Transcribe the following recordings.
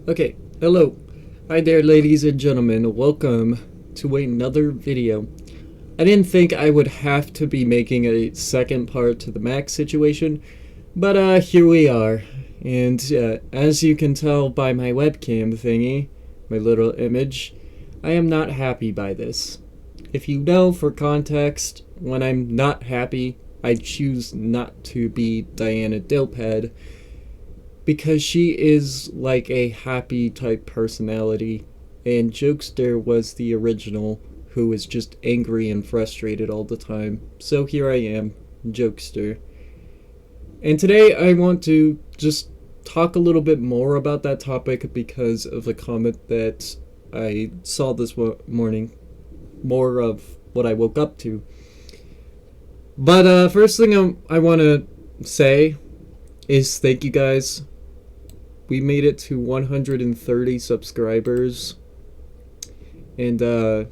Okay, hello. Hi there, ladies and gentlemen. Welcome to another video. I didn't think I would have to be making a second part to the Max situation, but here we are. And as you can tell by my webcam thingy, my little image, I am not happy by this. If you know, for context, when I'm not happy, I choose not to be Diana Dilpad, because she is like a happy type personality, and Jokester was the original, who is just angry and frustrated all the time. So here I am, Jokester. And today I want to just talk a little bit more about that topic because of a comment that I saw this morning. More of what I woke up to. But first thing I want to say is thank you guys. We made it to 130 subscribers. And that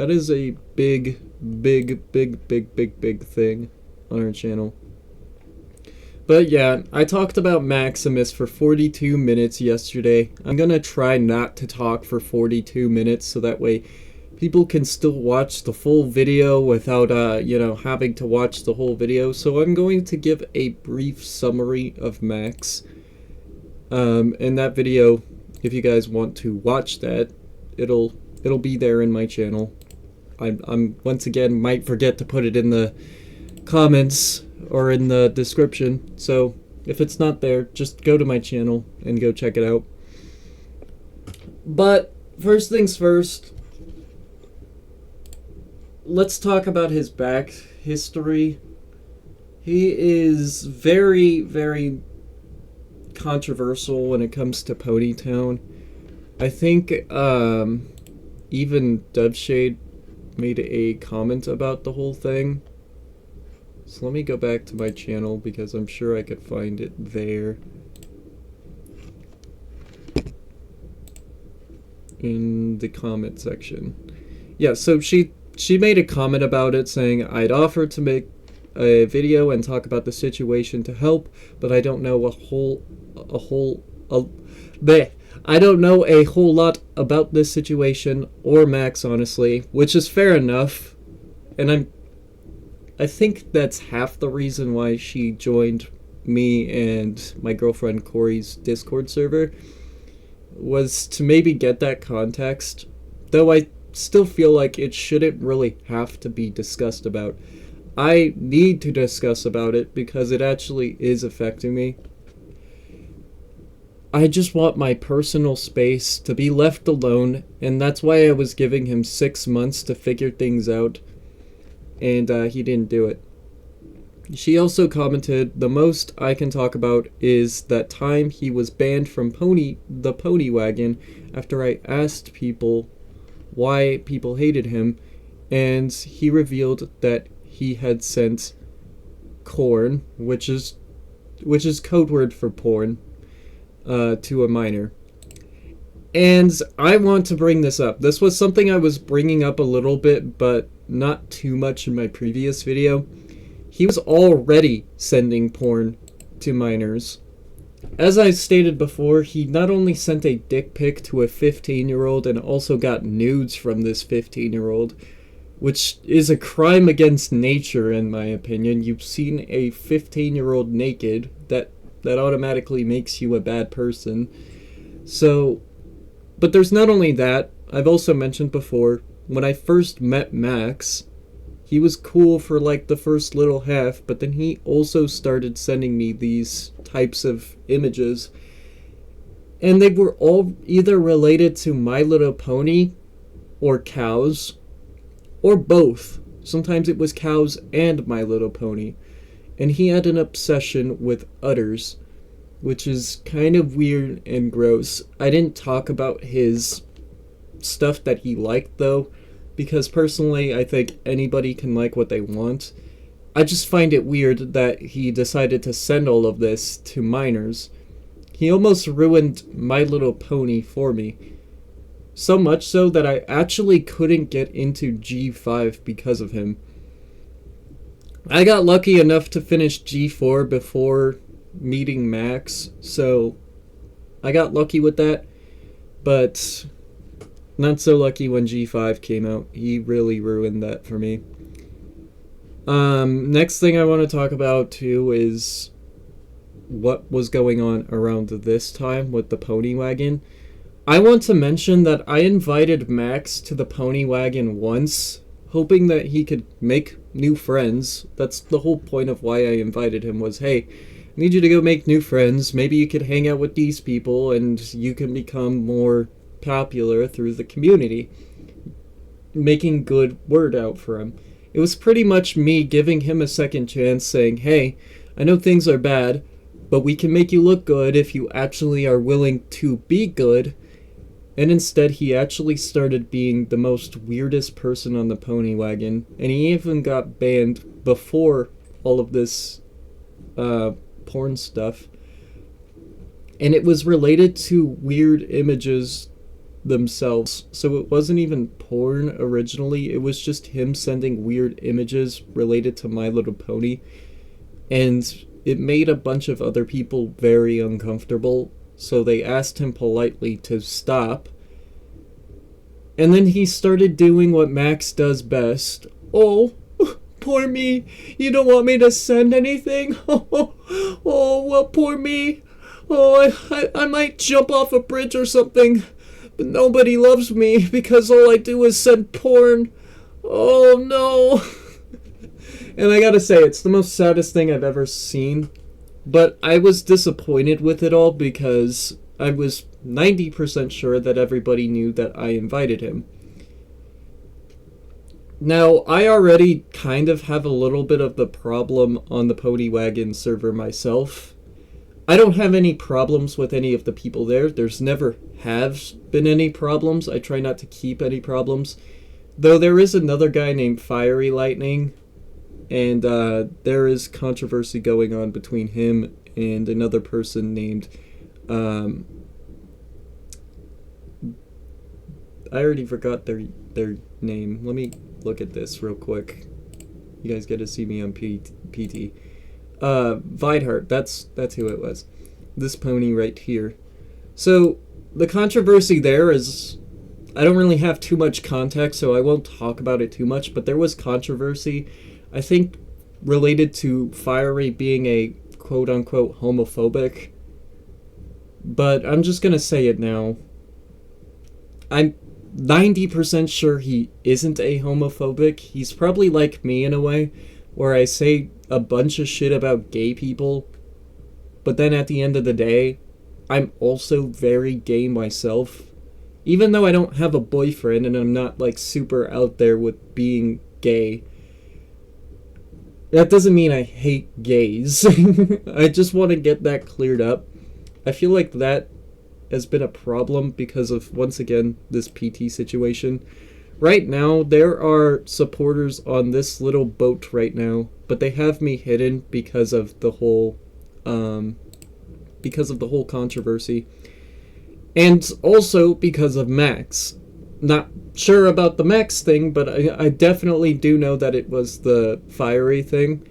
is a big thing on our channel. But yeah, I talked about Maximus for 42 minutes yesterday. I'm gonna try not to talk for 42 minutes so that way people can still watch the full video without, having to watch the whole video. So I'm going to give a brief summary of Max. In that video, if you guys want to watch that, it'll be there in my channel. I'm once again might forget to put it in the comments or in the description. So if it's not there, just go to my channel and go check it out. But first things first, let's talk about his back history. He is very controversial when it comes to Ponytown. I think even Doveshade made a comment about the whole thing. So let me go back to my channel because I'm sure I could find it there. In the comment section. Yeah, so she made a comment about it saying, I'd offered to make a video and talk about the situation to help, but I don't know I don't know a whole lot about this situation or Max, honestly, which is fair enough. And I think that's half the reason why she joined me and my girlfriend Corey's Discord server, was to maybe get that context, though I still feel like it shouldn't really have to be discussed about. I need to discuss about it because it actually is affecting me. I just want my personal space to be left alone, and that's why I was giving him 6 months to figure things out, and he didn't do it. She also commented, the most I can talk about is that time he was banned from the Pony Wagon after I asked people why people hated him, and he revealed that he had sent corn, which is code word for porn, to a minor. And I want to bring this up. This was something I was bringing up a little bit, but not too much in my previous video. He was already sending porn to minors. As I stated before, he not only sent a dick pic to a 15-year-old and also got nudes from this 15-year-old, which is a crime against nature in my opinion. You've seen a 15-year-old naked, that automatically makes you a bad person. So, but there's not only that, I've also mentioned before, when I first met Max, he was cool for like the first little half, but then he also started sending me these types of images. And they were all either related to My Little Pony or cows, or both. Sometimes it was cows and My Little Pony. And he had an obsession with udders, which is kind of weird and gross. I didn't talk about his stuff that he liked though, because personally I think anybody can like what they want. I just find it weird that he decided to send all of this to minors. He almost ruined My Little Pony for me. So much so that I actually couldn't get into G5 because of him. I got lucky enough to finish G4 before meeting Max, so I got lucky with that, but not so lucky when G5 came out. He really ruined that for me. Next thing I want to talk about too is what was going on around this time with the pony wagon. I want to mention that I invited Max to the pony wagon once, hoping that he could make new friends. That's the whole point of why I invited him, was, hey, I need you to go make new friends. Maybe you could hang out with these people and you can become more popular through the community. Making good word out for him. It was pretty much me giving him a second chance, saying, hey, I know things are bad, but we can make you look good if you actually are willing to be good. And instead, he actually started being the most weirdest person on the pony wagon, and he even got banned before all of this porn stuff. And it was related to weird images themselves, so it wasn't even porn originally. It was just him sending weird images related to My Little Pony, and it made a bunch of other people very uncomfortable, so they asked him politely to stop. And then he started doing what Max does best. Oh, poor me, you don't want me to send anything? Oh, well, poor me. Oh, I might jump off a bridge or something. But nobody loves me because all I do is send porn. Oh no. And I gotta say, it's the most saddest thing I've ever seen. But I was disappointed with it all because I was 90% sure that everybody knew that I invited him. Now, I already kind of have a little bit of the problem on the Pony Wagon server myself. I don't have any problems with any of the people there. There's never have been any problems. I try not to keep any problems. Though there is another guy named Fiery Lightning, and there is controversy going on between him and another person named... I already forgot their name. Let me look at this real quick. You guys get to see me on PT. Videhart, that's who it was. This pony right here. So, the controversy there is... I don't really have too much context, so I won't talk about it too much, but there was controversy, I think, related to Fiery being a quote-unquote homophobic. But I'm just gonna say it now. I'm 90% sure he isn't a homophobic. He's probably like me in a way, where I say a bunch of shit about gay people, but then at the end of the day, I'm also very gay myself. Even though I don't have a boyfriend and I'm not like super out there with being gay, that doesn't mean I hate gays. I just want to get that cleared up. I feel like that has been a problem because of, once again, this PT situation. Right now, there are supporters on this little boat right now, but they have me hidden because of the whole controversy. And also because of Max. Not sure about the Max thing, but I definitely do know that it was the Fiery thing.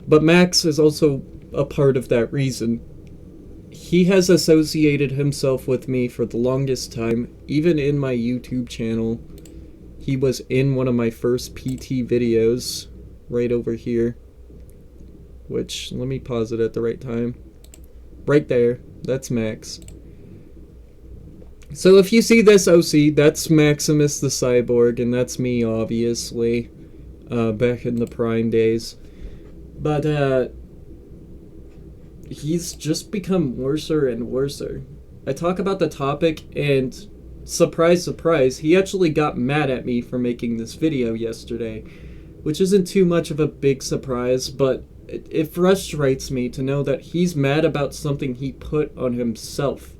But Max is also a part of that reason. He has associated himself with me for the longest time, even in my YouTube channel. He was in one of my first PT videos, right over here. Which, let me pause it at the right time. Right there, that's Max. So if you see this OC, that's Maximus the Cyborg, and that's me, obviously, back in the Prime days. But, he's just become worser and worser. I talk about the topic, and surprise, surprise, he actually got mad at me for making this video yesterday, which isn't too much of a big surprise, but it frustrates me to know that he's mad about something he put on himself.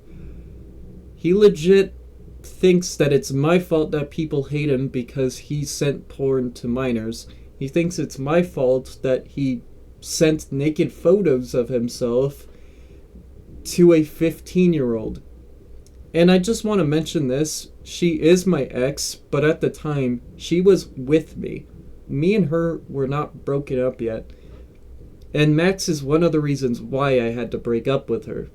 He legit thinks that it's my fault that people hate him because he sent porn to minors. He thinks it's my fault that he sent naked photos of himself to a 15-year-old. And I just want to mention this. She is my ex, but at the time, she was with me. Me and her were not broken up yet. And Max is one of the reasons why I had to break up with her.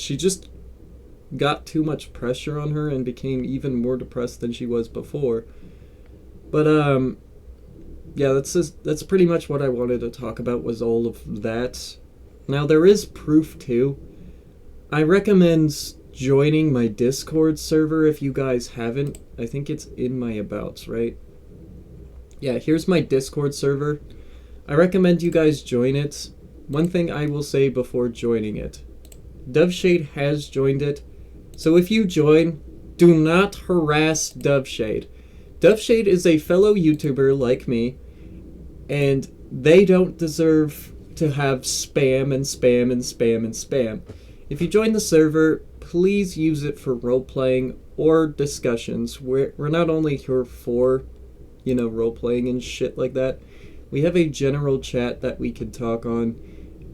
she just got too much pressure on her and became even more depressed than she was before. But yeah, that's pretty much what I wanted to talk about, was all of that. Now there is proof too. I recommend joining my Discord server if you guys haven't. I think it's in my abouts, right? Yeah, here's my Discord server. I recommend you guys join it. One thing I will say before joining it: Doveshade has joined it, so if you join, do not harass Doveshade. Doveshade is a fellow YouTuber like me, and they don't deserve to have spam and spam and spam and spam. If you join the server, please use it for role-playing or discussions. We're not only here for, role-playing and shit like that. We have a general chat that we can talk on,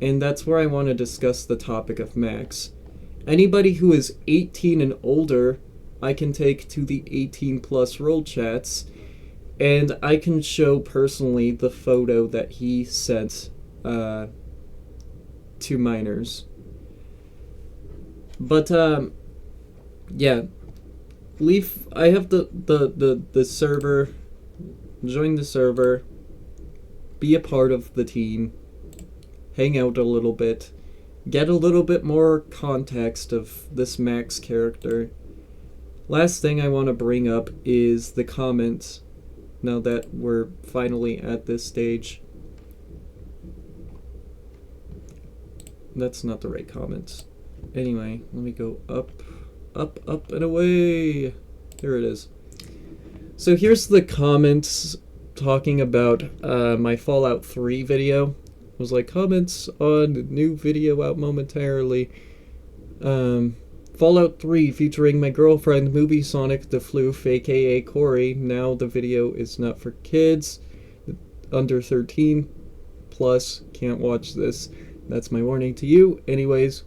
and that's where I want to discuss the topic of Max. Anybody who is 18 and older, I can take to the 18 plus role chats, and I can show personally the photo that he sent to minors. But yeah, I have the server. Join the server, be a part of the team, hang out a little bit, get a little bit more context of this Max character. Last thing I want to bring up is the comments, now that we're finally at this stage. That's not the right comments. Anyway, let me go up, and away. There it is. So here's the comments talking about my Fallout 3 video. It was like, comments on new video out momentarily. Fallout 3 featuring my girlfriend, Movie Sonic the Floof, aka Corey. Now the video is not for kids. Under 13 plus can't watch this. That's my warning to you. Anyways,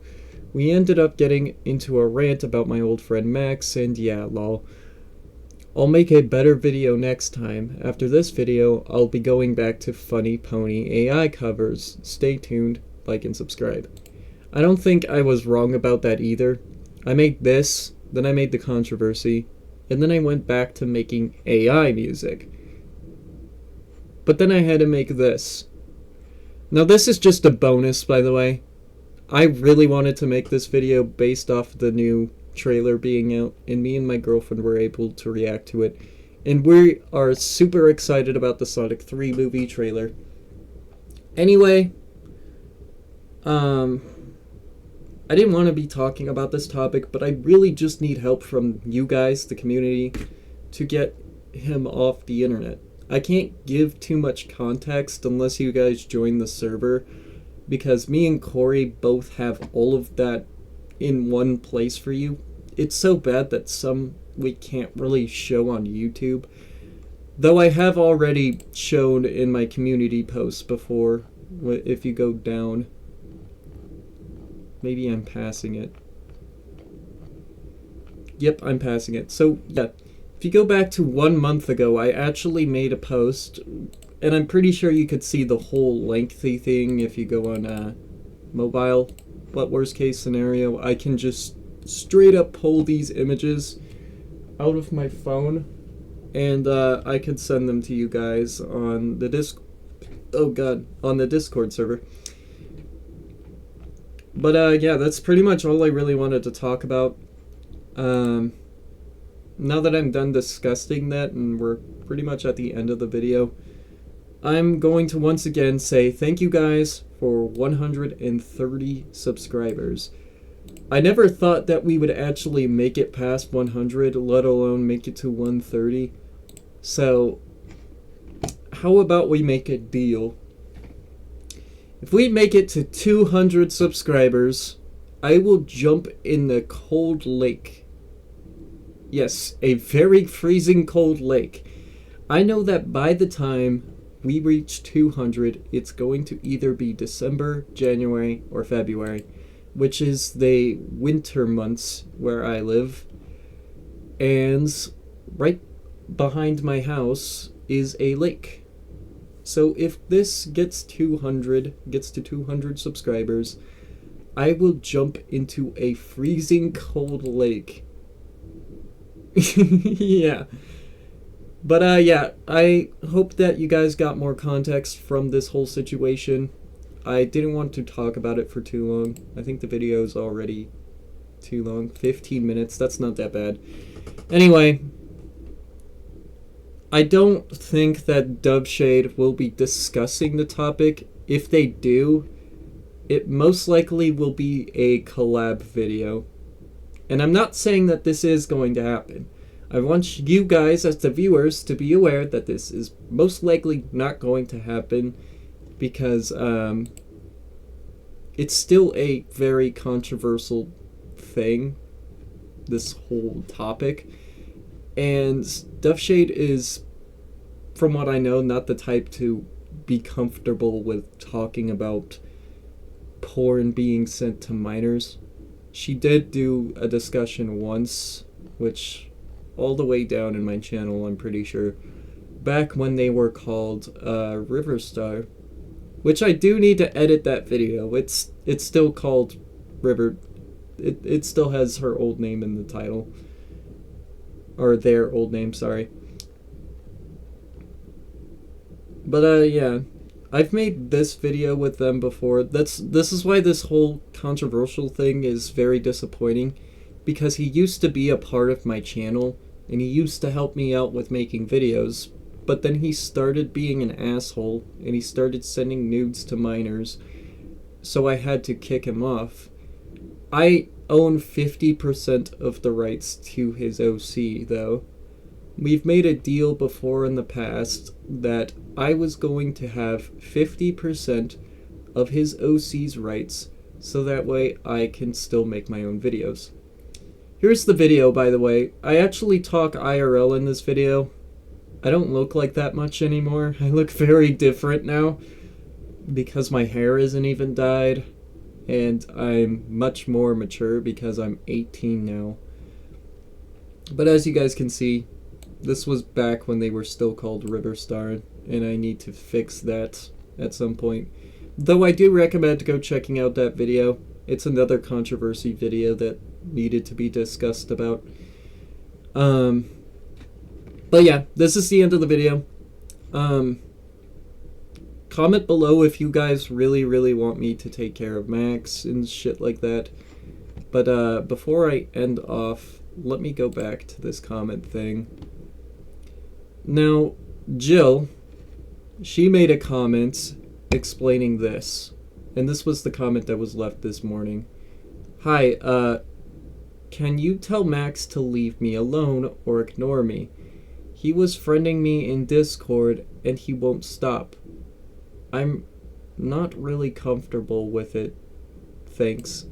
we ended up getting into a rant about my old friend Max, and yeah, lol. I'll make a better video next time. After this video, I'll be going back to Funny Pony AI covers. Stay tuned, like and subscribe. I don't think I was wrong about that either. I made this, then I made the controversy, and then I went back to making AI music. But then I had to make this. Now this is just a bonus, by the way. I really wanted to make this video based off the new trailer being out, and me and my girlfriend were able to react to it. And we are super excited about the Sonic 3 movie trailer. Anyway, I didn't want to be talking about this topic, but I really just need help from you guys, the community, to get him off the internet. I can't give too much context unless you guys join the server, because me and Corey both have all of that in one place for you. It's so bad that some we can't really show on YouTube, though I have already shown in my community posts before. If you go down, maybe I'm passing it. Yep, I'm passing it. So yeah, if you go back to 1 month ago, I actually made a post, and I'm pretty sure you could see the whole lengthy thing if you go on mobile. But worst case scenario, I can just straight up pull these images out of my phone, and I can send them to you guys on the on the Discord server. But yeah, that's pretty much all I really wanted to talk about. Now that I'm done discussing that and we're pretty much at the end of the video, I'm going to once again say thank you guys for 130 subscribers. I never thought that we would actually make it past 100, let alone make it to 130. So, how about we make a deal? If we make it to 200 subscribers, I will jump in the cold lake. Yes, a very freezing cold lake. I know that by the time we reach 200, it's going to either be December, January, or February, which is the winter months where I live. And right behind my house is a lake. So if this gets to 200 subscribers, I will jump into a freezing cold lake. Yeah. But yeah, I hope that you guys got more context from this whole situation. I didn't want to talk about it for too long. I think the video is already too long. 15 minutes, that's not that bad. Anyway, I don't think that Doveshade will be discussing the topic. If they do, it most likely will be a collab video. And I'm not saying that this is going to happen. I want you guys as the viewers to be aware that this is most likely not going to happen because it's still a very controversial thing, this whole topic. And Doveshade is, from what I know, not the type to be comfortable with talking about porn being sent to minors. She did do a discussion once, which all the way down in my channel, I'm pretty sure, back when they were called Riverstar, which I do need to edit that video. It's still called River. It still has her old name in the title, or their old name, sorry. But yeah, I've made this video with them before. This is why this whole controversial thing is very disappointing, because he used to be a part of my channel and he used to help me out with making videos, but then he started being an asshole and he started sending nudes to minors, so I had to kick him off. I own 50% of the rights to his OC, though. We've made a deal before in the past that I was going to have 50% of his OC's rights, so that way I can still make my own videos. Here's the video, by the way. I actually talk IRL in this video. I don't look like that much anymore. I look very different now because my hair isn't even dyed, and I'm much more mature because I'm 18 now. But as you guys can see, this was back when they were still called Riverstar, and I need to fix that at some point. Though I do recommend go checking out that video. It's another controversy video that needed to be discussed about. But yeah, this is the end of the video. Comment below if you guys really want me to take care of Max and shit like that. But before I end off, let me go back to this comment thing. Now, Jill, she made a comment explaining this. And this was the comment that was left this morning. Hi, can you tell Max to leave me alone or ignore me? He was friending me in Discord and he won't stop. I'm not really comfortable with it. Thanks.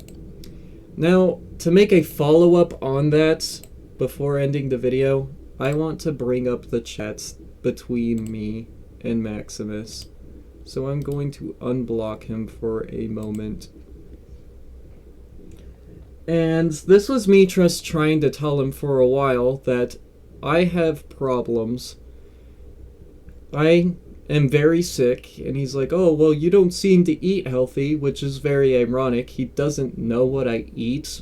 Now, to make a follow-up on that, before ending the video, I want to bring up the chats between me and Maximus. So I'm going to unblock him for a moment. And this was me just trying to tell him for a while that I have problems. I am very sick, and he's like, oh, well, you don't seem to eat healthy, which is very ironic. He doesn't know what I eat,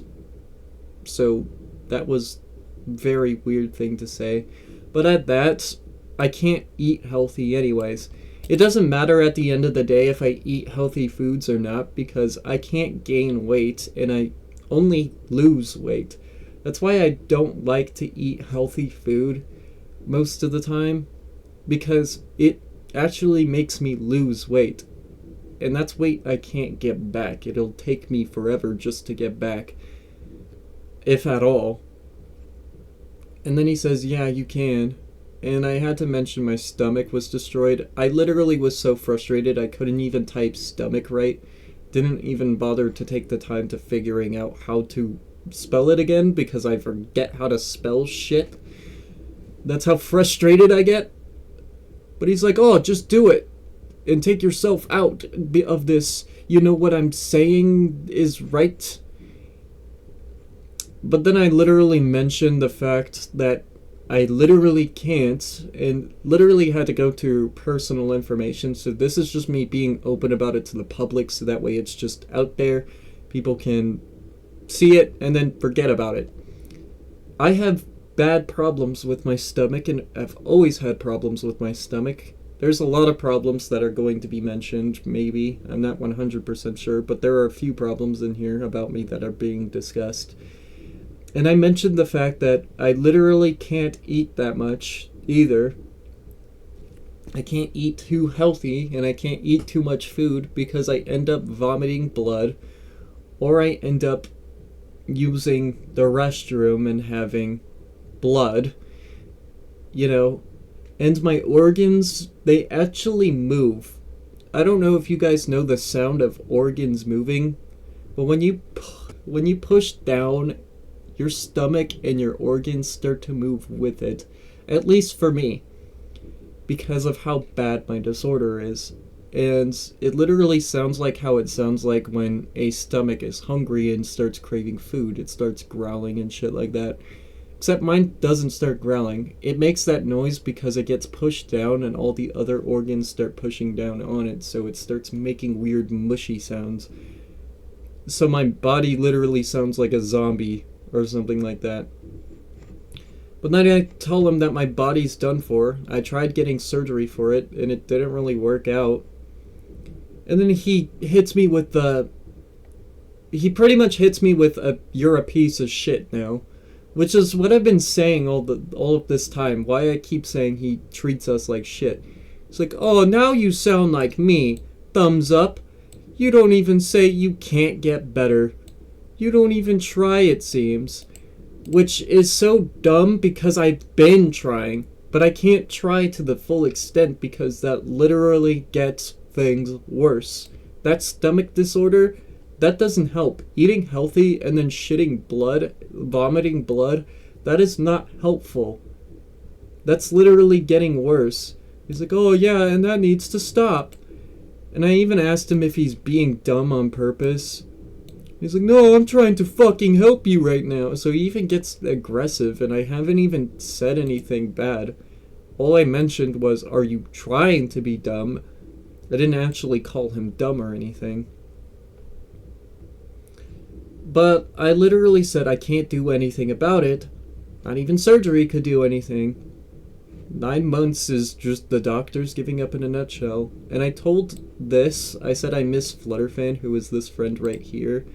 so that was a very weird thing to say. But at that, I can't eat healthy anyways. It doesn't matter at the end of the day if I eat healthy foods or not, because I can't gain weight, and I only lose weight. That's why I don't like to eat healthy food most of the time, because it actually makes me lose weight. And that's weight I can't get back. It'll take me forever just to get back, if at all. And then he says, yeah, you can. And I had to mention my stomach was destroyed. I literally was so frustrated I couldn't even type stomach right. Didn't even bother to take the time to figuring out how to spell it again because I forget how to spell shit. That's how frustrated I get. But he's like, oh, just do it and take yourself out of this. You know what I'm saying is right. But then I literally mentioned the fact that I literally can't, and literally had to go through personal information, so this is just me being open about it to the public, so that way it's just out there, People can see it and then forget about it. I have bad problems with my stomach, and I've always had problems with my stomach. There's a lot of problems that are going to be mentioned, maybe. I'm not 100% sure, but there are a few problems in here about me that are being discussed. And I mentioned the fact that I literally can't eat that much either. I can't eat too healthy, and I can't eat too much food because I end up vomiting blood, or I end up using the restroom and having blood, and my organs, they actually move. I don't know if you guys know the sound of organs moving, but when you push down, your stomach and your organs start to move with it, at least for me, because of how bad my disorder is. And it literally sounds like how it sounds like when a stomach is hungry and starts craving food. It starts growling and shit like that. Except mine doesn't start growling. It makes that noise because it gets pushed down and all the other organs start pushing down on it, so it starts making weird mushy sounds. So my body literally sounds like a zombie or something like that. But then I tell him that my body's done for. I tried getting surgery for it and it didn't really work out. And then he hits me with he pretty much hits me with you're a piece of shit now. Which is what I've been saying all of this time. Why I keep saying he treats us like shit. It's like, oh, now you sound like me. Thumbs up. You don't even say you can't get better. You don't even try, it seems. Which is so dumb because I've been trying. But I can't try to the full extent because that literally gets things worse. That stomach disorder, that doesn't help. Eating healthy and then shitting blood, vomiting blood, that is not helpful. That's literally getting worse. He's like, oh yeah, and that needs to stop. And I even asked him if he's being dumb on purpose. He's like, no, I'm trying to fucking help you right now. So he even gets aggressive, and I haven't even said anything bad. All I mentioned was, are you trying to be dumb? I didn't actually call him dumb or anything. But I literally said I can't do anything about it. Not even surgery could do anything. 9 months is just the doctors giving up in a nutshell. And I told this, I said I miss Flutterfan, who is this friend right here,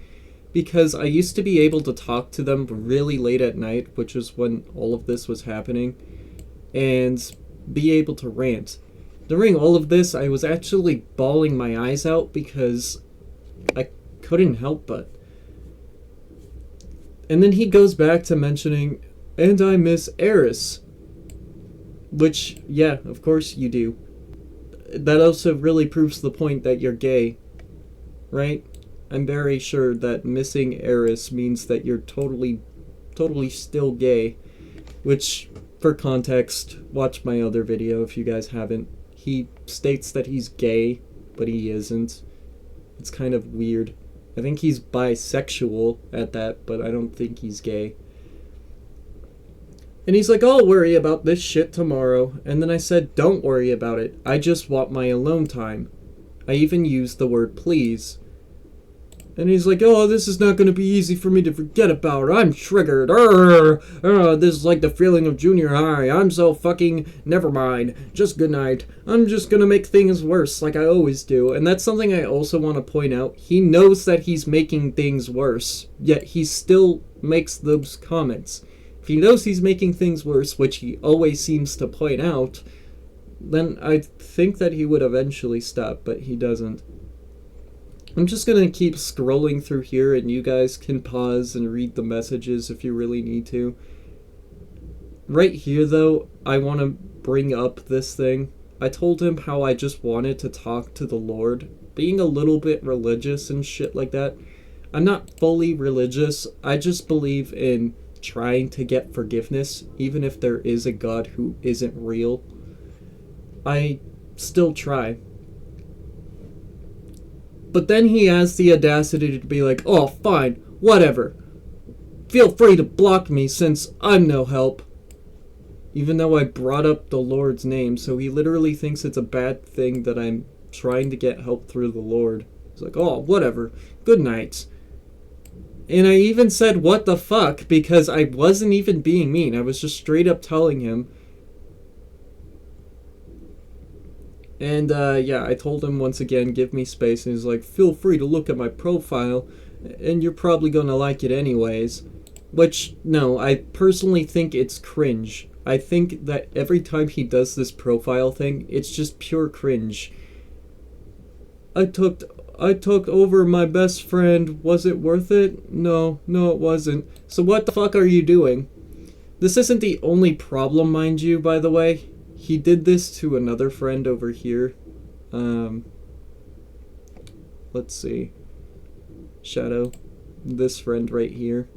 because I used to be able to talk to them really late at night, which is when all of this was happening, and be able to rant. During all of this, I was actually bawling my eyes out because I couldn't help but. And then he goes back to mentioning, and I miss Eris. Which, yeah, of course you do. That also really proves the point that you're gay, right? I'm very sure that missing Eris means that you're totally still gay. Which, for context, watch my other video if you guys haven't. He states that he's gay, but he isn't. It's kind of weird. I think he's bisexual at that, but I don't think he's gay. And he's like, I'll worry about this shit tomorrow. And then I said, don't worry about it. I just want my alone time. I even used the word please. And he's like, oh, this is not going to be easy for me to forget about. I'm triggered. This is like the feeling of junior high. I'm so fucking... Never mind. Just good night. I'm just going to make things worse like I always do. And that's something I also want to point out. He knows that he's making things worse, yet he still makes those comments. If he knows he's making things worse, which he always seems to point out, then I think that he would eventually stop, but he doesn't. I'm just going to keep scrolling through here, and you guys can pause and read the messages if you really need to. Right here, though, I want to bring up this thing. I told him how I just wanted to talk to the Lord, being a little bit religious and shit like that. I'm not fully religious. I just believe in trying to get forgiveness, even if there is a God who isn't real. I still try. But then he has the audacity to be like, oh, fine, whatever. Feel free to block me since I'm no help. Even though I brought up the Lord's name, so he literally thinks it's a bad thing that I'm trying to get help through the Lord. He's like, oh, whatever. Good night. And I even said, what the fuck, because I wasn't even being mean. I was just straight up telling him. And, yeah, I told him once again, give me space. And he's like, feel free to look at my profile, and you're probably gonna like it anyways. Which, no, I personally think it's cringe. I think that every time he does this profile thing, it's just pure cringe. I took over my best friend. Was it worth it? No, it wasn't. So what the fuck are you doing? This isn't the only problem, mind you, by the way. He did this to another friend over here. Let's see. Shadow. This friend right here.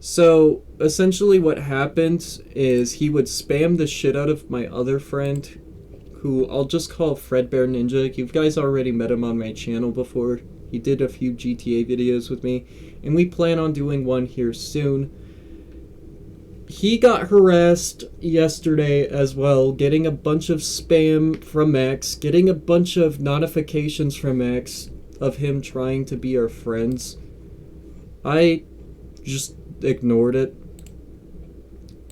So, essentially what happened is he would spam the shit out of my other friend, who I'll just call Fredbear Ninja. You guys already met him on my channel before. He did a few GTA videos with me, and we plan on doing one here soon. He got harassed yesterday as well, getting a bunch of spam from X, getting a bunch of notifications from X of him trying to be our friends. I just ignored it.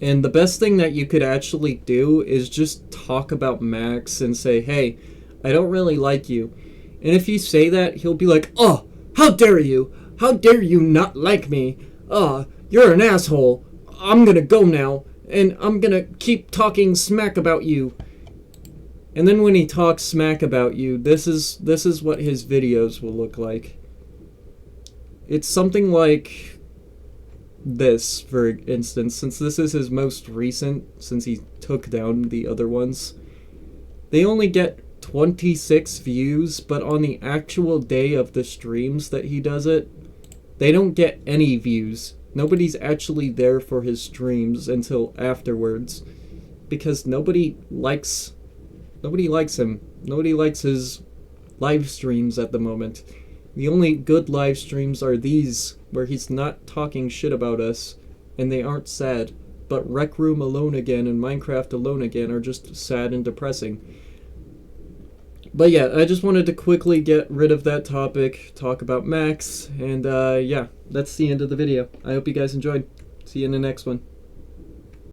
And the best thing that you could actually do is just talk about Max and say, hey, I don't really like you. And if you say that, he'll be like, oh, how dare you? How dare you not like me? You're an asshole. I'm gonna go now, and I'm gonna keep talking smack about you. And then when he talks smack about you, this is what his videos will look like. It's something like this, for instance, since this is his most recent, since he took down the other ones. They only get 26 views, but on the actual day of the streams that he does it, they don't get any views. Nobody's actually there for his streams until afterwards, because nobody likes him. Nobody likes his live streams at the moment. The only good live streams are these, where he's not talking shit about us, and they aren't sad. But Rec Room Alone Again and Minecraft Alone Again are just sad and depressing. But yeah, I just wanted to quickly get rid of that topic, talk about Max, and yeah, that's the end of the video. I hope you guys enjoyed. See you in the next one.